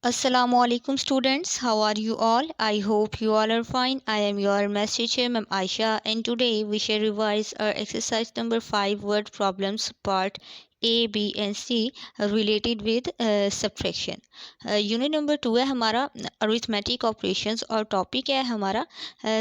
Assalamualaikum students, how are you all? I hope you all are fine. I am your math teacher Ma'am Aisha, and today we shall revise our exercise number 5 word problems part A, B and C related with subtraction. Unit number 2 है हमारा arithmetic operations और topic है हमारा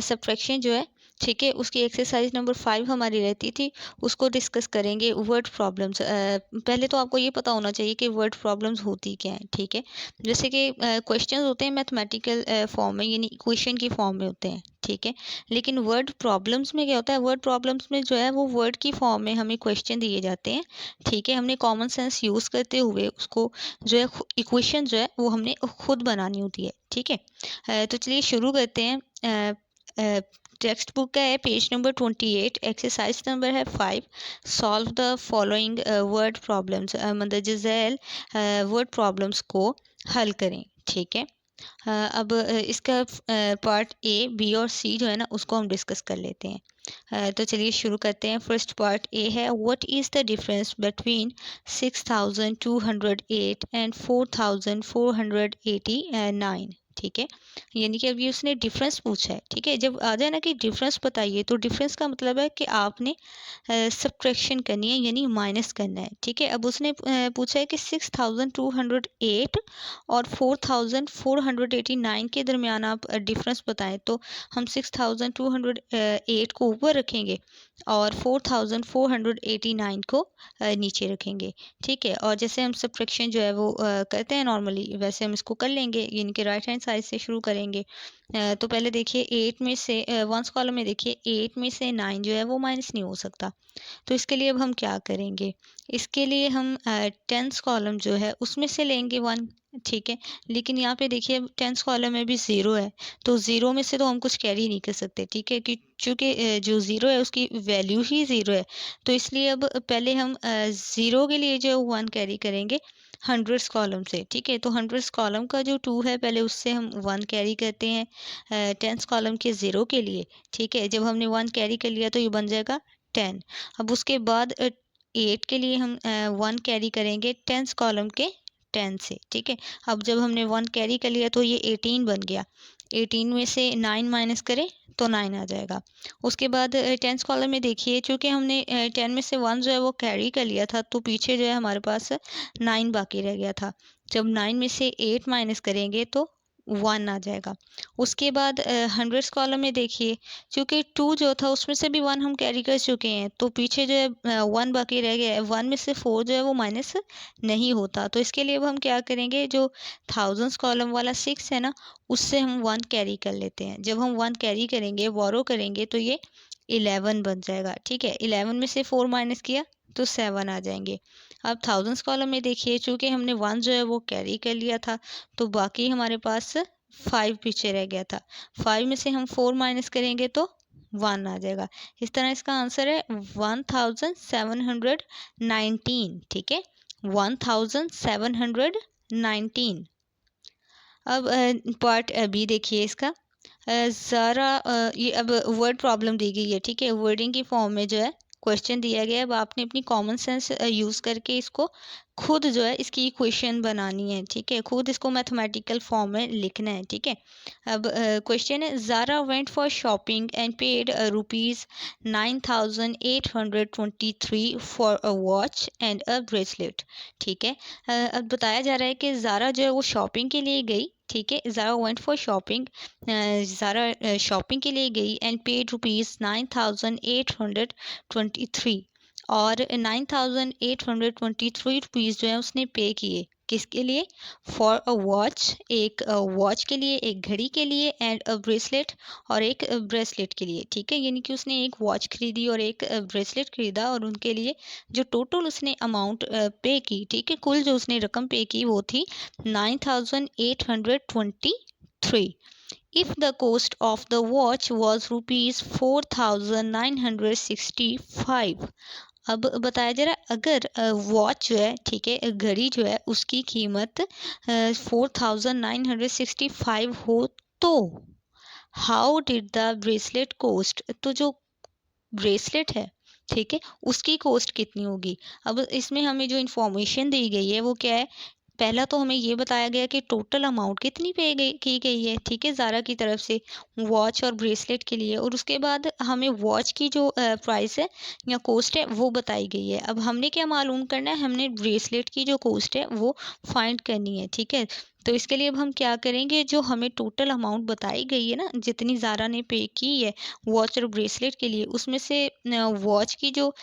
subtraction जो है, ठीक है। उसकी एक्सरसाइज नंबर 5 हमारी रहती थी, उसको डिस्कस करेंगे। वर्ड प्रॉब्लम्स, पहले तो आपको ये पता होना चाहिए कि वर्ड प्रॉब्लम्स होती क्या हैं, ठीक है। जैसे कि क्वेश्चंस होते हैं मैथमेटिकल फॉर्म में, यानी इक्वेशन की फॉर्म में होते हैं, ठीक है। लेकिन वर्ड प्रॉब्लम्स में क्या होता है, वर्ड प्रॉब्लम्स में जो है वो वर्ड की फॉर्म में हमें क्वेश्चन दिए जाते हैं, ठीक है। हमने कॉमन सेंस यूज़ करते हुए उसको जो है इक्वेशन जो है वो हमने खुद बनानी होती है, ठीक है। तो चलिए शुरू करते हैं। टेक्स्ट बुक का है पेज नंबर 28, एक्सरसाइज नंबर है 5। Solve the following word problems, मंदरजा झैल वर्ड प्रॉब्लम्स को हल करें, ठीक है। अब इसका पार्ट ए, बी और सी जो है ना उसको हम डिस्कस कर लेते हैं। तो चलिए शुरू करते हैं। फर्स्ट पार्ट ए है, what is the difference between 6208 and 4489, ठीक है। यानी कि अभी उसने डिफरेंस पूछा है, ठीक है। जब आ जाए ना कि डिफरेंस बताइए, तो डिफरेंस का मतलब है कि आपने सब्ट्रैक्शन करनी है, यानी माइनस करना है, ठीक है। अब उसने पूछा है कि 6208 और 4489 के दरमियान आप डिफरेंस बताएं, तो हम 6208 को ऊपर रखेंगे और 4489 को नीचे रखेंगे, ठीक है। और जैसे हम सब्ट्रैक्शन जो है वो करते हैं नॉर्मली, वैसे हम इसको कर लेंगे, यानी कि राइट हैंड साइड से शुरू करेंगे। तो पहले देखिए 8 में से वंस कॉलम में देखिए 8 में से 9 जो है वो माइनस नहीं हो सकता। तो इसके लिए अब हम क्या करेंगे, इसके लिए हम टेंस कॉलम जो है उसमें से लेंगे 1, ठीक है। लेकिन यहाँ पे देखिए टेंस कॉलम में भी ज़ीरो है, तो ज़ीरो में से तो हम कुछ कैरी नहीं कर सकते, ठीक है, कि चूँकि जो ज़ीरो है उसकी वैल्यू ही ज़ीरो है। तो इसलिए अब पहले हम ज़ीरो के लिए जो 1 कैरी करेंगे हंड्रेड्स कॉलम से, ठीक है। तो हंड्रेड्स कॉलम का जो 2 है पहले उससे हम 1 कैरी करते हैं टेंस कॉलम के ज़ीरो के लिए, ठीक है। जब हमने 1 कैरी कर लिया तो ये बन जाएगा 10। अब उसके बाद 8 के लिए हम 1 कैरी करेंगे टेंस कॉलम के 10 से, ठीक है। अब जब हमने 1 कैरी कर लिया तो ये 18 बन गया। 18 में से 9 माइनस करें तो 9 आ जाएगा। उसके बाद टेंस कॉलम में देखिए, चूँकि हमने 10 में से 1 जो है वो कैरी कर लिया था, तो पीछे जो है हमारे पास 9 बाकी रह गया था। जब 9 में से 8 माइनस करेंगे तो 1 आ जाएगा। उसके बाद हंड्रेड्स कॉलम में देखिए, चूँकि 2 जो था उसमें से भी 1 हम कैरी कर चुके हैं, तो पीछे जो है 1 बाकी रह गया है। 1 में से 4 जो है वो माइनस नहीं होता। तो इसके लिए अब हम क्या करेंगे, जो थाउजेंड्स कॉलम वाला 6 है ना, उससे हम 1 कैरी कर लेते हैं। जब हम 1 कैरी करेंगे, बोरो करेंगे, तो ये 11 बन जाएगा, ठीक है। 11 में से 4 माइनस किया तो 7 आ जाएंगे। अब थाउजेंड्स कॉलम में देखिए, चूँकि हमने 1 जो है वो कैरी कर लिया था, तो बाकी हमारे पास 5 पीछे रह गया था। 5 में से हम 4 माइनस करेंगे तो 1 आ जाएगा। इस तरह इसका आंसर है 1719, ठीक है, 1719। अब पार्ट बी देखिए इसका। ज़ारा, ये अब वर्ड प्रॉब्लम दी गई है, ठीक है। वर्डिंग की फॉर्म में जो है क्वेश्चन दिया गया है। अब आपने अपनी कॉमन सेंस यूज़ करके इसको खुद जो है इसकी इक्वेशन बनानी है, ठीक है। खुद इसको मैथमेटिकल फॉर्म में लिखना है, ठीक है। अब क्वेश्चन है, Zara went for shopping and paid rupees 9823 for a watch and a bracelet, ठीक है। अब बताया जा रहा है कि ज़ारा जो है वो शॉपिंग के लिए गई, ठीक है। Zara went for shopping, Zara shopping के लिए गई एंड पेड रुपीज़ 9823, और 9823 रुपीज़ जो है उसने पे किए, किसके लिए, फॉर अ वॉच, एक वॉच के लिए, एक घड़ी के लिए, एंड अ ब्रेसलेट, और एक ब्रेसलेट के लिए, ठीक है। यानी कि उसने एक वॉच खरीदी और एक ब्रेसलेट खरीदा, और उनके लिए जो टोटल उसने अमाउंट पे की, ठीक है, कुल जो उसने रकम पे की वो थी 9823। If the cost of the watch was rupees 4965, अब बताया जा रहा है अगर वॉच जो है, ठीक है, घड़ी जो है उसकी कीमत 4965 हो, तो how did the bracelet cost, तो जो ब्रेसलेट है, ठीक है, उसकी कॉस्ट कितनी होगी। अब इसमें हमें जो इन्फॉर्मेशन दी गई है वो क्या है, पहला तो हमें ये बताया गया कि टोटल अमाउंट कितनी की गई है, ठीक है, ज़ारा की तरफ से वॉच और ब्रेसलेट के लिए, और उसके बाद हमें वॉच की जो प्राइस है या कॉस्ट है वो बताई गई है। अब हमने क्या मालूम करना है, हमने ब्रेसलेट की जो कॉस्ट है वो फाइंड करनी है, ठीक है। तो इसके लिए अब हम क्या करेंगे, जो हमें टोटल अमाउंट बताई गई है ना, जितनी ज़ारा ने पे की है वॉच और ब्रेसलेट के लिए, उसमें से वॉच की जो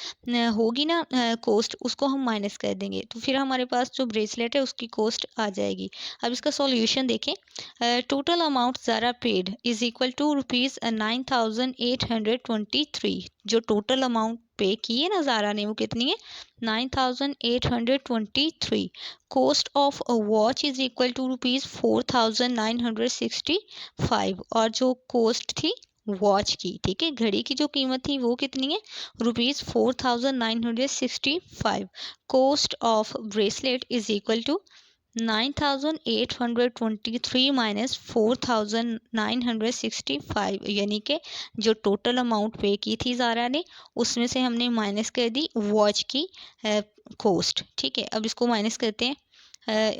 होगी ना कॉस्ट, उसको हम माइनस कर देंगे, तो फिर हमारे पास जो ब्रेसलेट है उसकी कॉस्ट आ जाएगी। अब इसका सॉल्यूशन देखें। Total amount Zara paid is equal to rupees 9,823। जो टोटल अमाउंट पे की है ना ज़ारा ने, वो कितनी है, 9,823। Cost of a watch is equal to rupees 4,965। और जो कॉस्ट थी वॉच की, ठीक है, घड़ी की जो कीमत थी वो कितनी है, rupees 4,965। Cost of bracelet is equal to 9,823 minus 4,965, यानी कि जो टोटल अमाउंट पे की थी ज़ारा ने, उसमें से हमने माइनस कर दी वॉच की कॉस्ट, ठीक है। अब इसको माइनस करते हैं।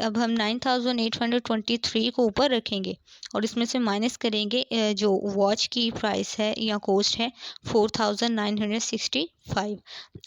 अब हम 9,823 को ऊपर रखेंगे और इसमें से माइनस करेंगे जो वॉच की प्राइस है या कॉस्ट है 4,965।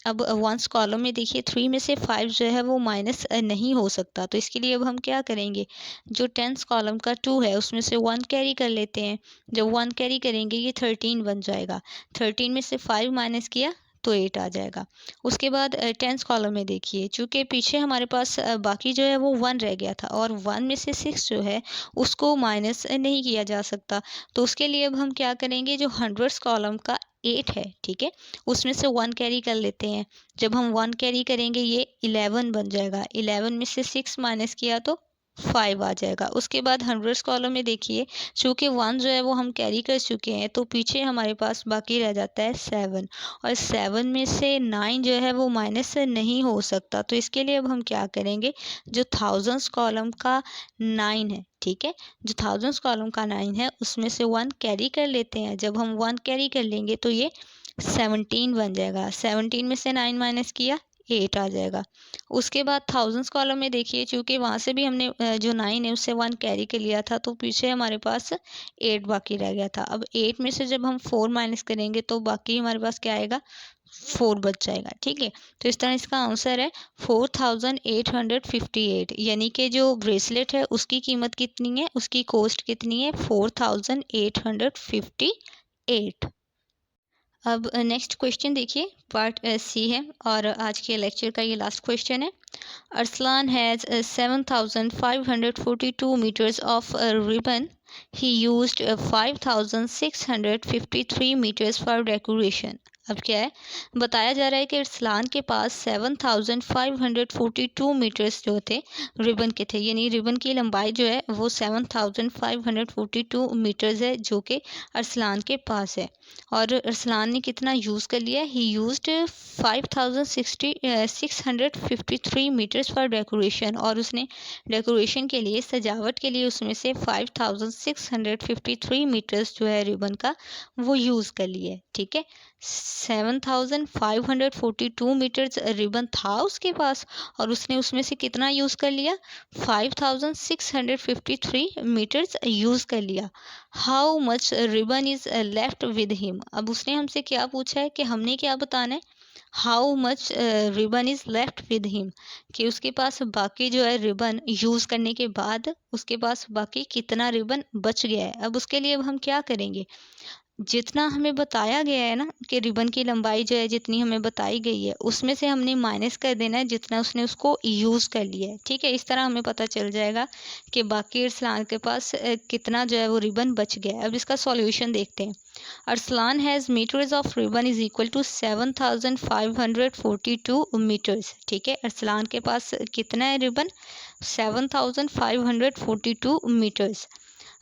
अब वंस कॉलम में देखिए 3 में से 5 जो है वो माइनस नहीं हो सकता, तो इसके लिए अब हम क्या करेंगे, जो टेंस कॉलम का 2 है उसमें से 1 कैरी कर लेते हैं। जब 1 कैरी करेंगे ये 13 बन जाएगा। 13 में से 5 माइनस किया तो 8 आ जाएगा। उसके बाद टेंस कॉलम में देखिए, चूँकि पीछे हमारे पास बाकी जो है वो 1 रह गया था और 1 में से 6 जो है उसको माइनस नहीं किया जा सकता। तो उसके लिए अब हम क्या करेंगे, जो हंड्रेड्स कॉलम का 8 है, ठीक है, उसमें से 1 कैरी कर लेते हैं। जब हम 1 कैरी करेंगे ये 11 बन जाएगा। 11 में से 6 माइनस किया तो 5 आ जाएगा। उसके बाद हंड्रेड्स कॉलम में देखिए, चूँकि 1 जो है वो हम कैरी कर चुके हैं, तो पीछे हमारे पास बाकी रह जाता है 7, और 7 में से 9 जो है वो माइनस नहीं हो सकता। तो इसके लिए अब हम क्या करेंगे, जो थाउजेंड्स कॉलम का 9 है, ठीक है, जो थाउजेंड्स कॉलम का 9 है उसमें से 1 कैरी कर लेते हैं। जब हम 1 कैरी कर लेंगे तो ये 17 बन जाएगा। 17 में से 9 माइनस किया 8 आ जाएगा। उसके बाद थाउजेंड्स कॉलम में देखिए, चूँकि वहाँ से भी हमने जो 9 है उससे 1 कैरी कर लिया था, तो पीछे हमारे पास 8 बाकी रह गया था। अब 8 में से जब हम 4 माइनस करेंगे तो बाकी हमारे पास क्या आएगा, 4 बच जाएगा, ठीक है। तो इस तरह इसका आंसर है 4,858, यानी कि जो ब्रेसलेट है उसकी कीमत कितनी है, उसकी कॉस्ट कितनी है, 4,858। अब नेक्स्ट क्वेश्चन देखिए, पार्ट सी है और आज के लेक्चर का ये लास्ट क्वेश्चन है। Arslan has 7,542 meters of ribbon. He used 5,653 meters for decoration. अब क्या है, बताया जा रहा है कि अरसलान के पास 7,542 मीटर्स जो थे रिबन के थे, यानी रिबन की लंबाई जो है वो 7,542 मीटर्स है जो कि अरसलान के पास है। और अरसलान ने कितना यूज़ कर लिया, he used 5,653 meters for decoration, और उसने डेकोरेशन के लिए, सजावट के लिए उसमें से 5,653 मीटर्स जो है रिबन का वो यूज़ कर लिए, ठीक है। 7,542 मीटर्स रिबन था उसके पास और उसने उसमें से कितना यूज़ कर लिया, 5,653 मीटर्स यूज़ कर लिया। How much ribbon is left with him. अब उसने हमसे क्या पूछा है कि हमने क्या बताना है, how much ribbon is left with him, कि उसके पास बाकी जो है रिबन यूज़ करने के बाद उसके पास बाकी कितना रिबन बच गया है। अब उसके लिए अब हम क्या करेंगे, जितना हमें बताया गया है ना कि रिबन की लंबाई जो है जितनी हमें बताई गई है उसमें से हमने माइनस कर देना है जितना उसने उसको यूज़ कर लिया है, ठीक है। इस तरह हमें पता चल जाएगा कि बाकी अरसलान के पास कितना जो है वो रिबन बच गया है। अब इसका सॉल्यूशन देखते हैं। Arsalan has meters of ribbon is equal to 7,542 meters, ठीक है। अरसलान के पास कितना है ribbon, 7,542 meters.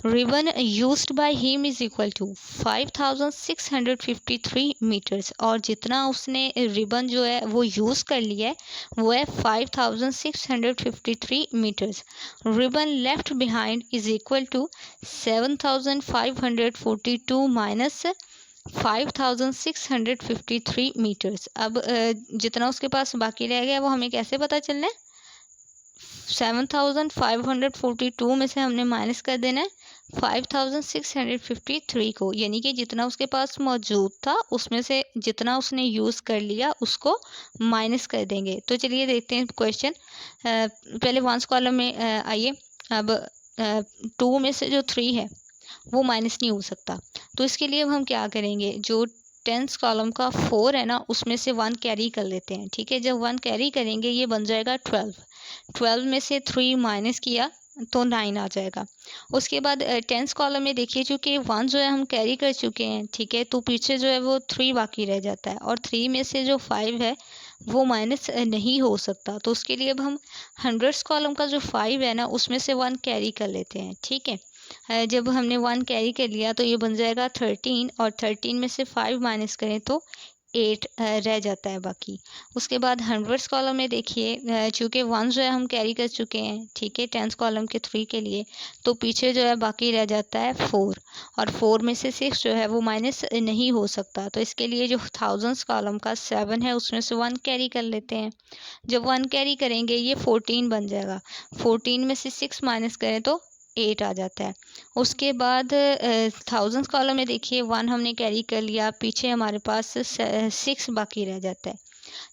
Ribbon used by him is equal to 5,653 meters, और जितना उसने रिबन जो है वो यूज़ कर लिया है वो है 5,653 meters. Ribbon left behind is equal to 7,542 minus 5,653 meters. अब जितना उसके पास बाकी रह गया वो हमें कैसे पता चलना है, 7,542 में से हमने माइनस कर देना है 5,653 को, यानी कि जितना उसके पास मौजूद था उसमें से जितना उसने यूज़ कर लिया उसको माइनस कर देंगे। तो चलिए देखते हैं क्वेश्चन। पहले वंस कॉलम में आइए। अब 2 में से जो 3 है वो माइनस नहीं हो सकता, तो इसके लिए अब हम क्या करेंगे, जो टेंस कॉलम का 4 है ना उसमें से 1 कैरी कर लेते हैं। ठीक है, जब 1 कैरी करेंगे ये बन जाएगा 12 में से 3 माइनस किया तो 9 आ जाएगा। उसके बाद टेंस कॉलम में देखिए चूँकि 1 जो है हम कैरी कर चुके हैं, ठीक है, तो पीछे जो है वो 3 बाकी रह जाता है और 3 में से जो 5 है वो माइनस नहीं हो सकता। तो उसके लिए अब हम हंड्रेड्स कॉलम का जो 5 है ना उसमें से 1 कैरी कर लेते हैं। ठीक है, जब हमने 1 कैरी कर लिया तो ये बन जाएगा 13 और 13 में से 5 माइनस करें तो 8 रह जाता है बाकी। उसके बाद हंड्रेड्स कॉलम में देखिए चूँकि 1 जो है हम कैरी कर चुके हैं, ठीक है, टेंस कॉलम के 3 के लिए, तो पीछे जो है बाकी रह जाता है 4 और 4 में से 6 जो है वो माइनस नहीं हो सकता। तो इसके लिए जो थाउजेंड्स कॉलम का 7 है उसमें से 1 कैरी कर लेते हैं। जब 1 कैरी करेंगे ये 14 बन जाएगा। 14 में से 6 माइनस करें तो 8 आ जाता है। उसके बाद थाउजेंड्स कॉलम में देखिए 1 हमने कैरी कर लिया, पीछे हमारे पास 6 बाकी रह जाता है।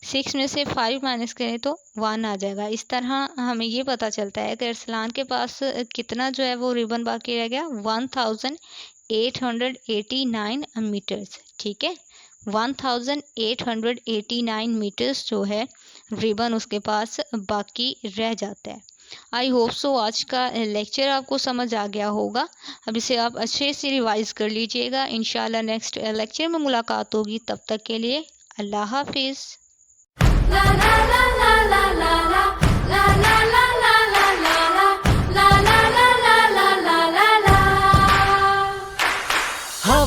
6 में से 5 माइनस करें तो 1 आ जाएगा। इस तरह हमें ये पता चलता है कि अरसलान के पास कितना जो है वो रिबन बाकी रह गया, 1889 मीटर्स। ठीक है, 1889 मीटर्स जो है रिबन उसके पास बाकी रह जाता है। आई होप सो आज का लेक्चर आपको समझ आ गया होगा। अब इसे आप अच्छे से रिवाइज कर लीजिएगा। इंशाल्लाह नेक्स्ट लेक्चर में मुलाकात होगी। तब तक के लिए अल्लाह हाफिज़।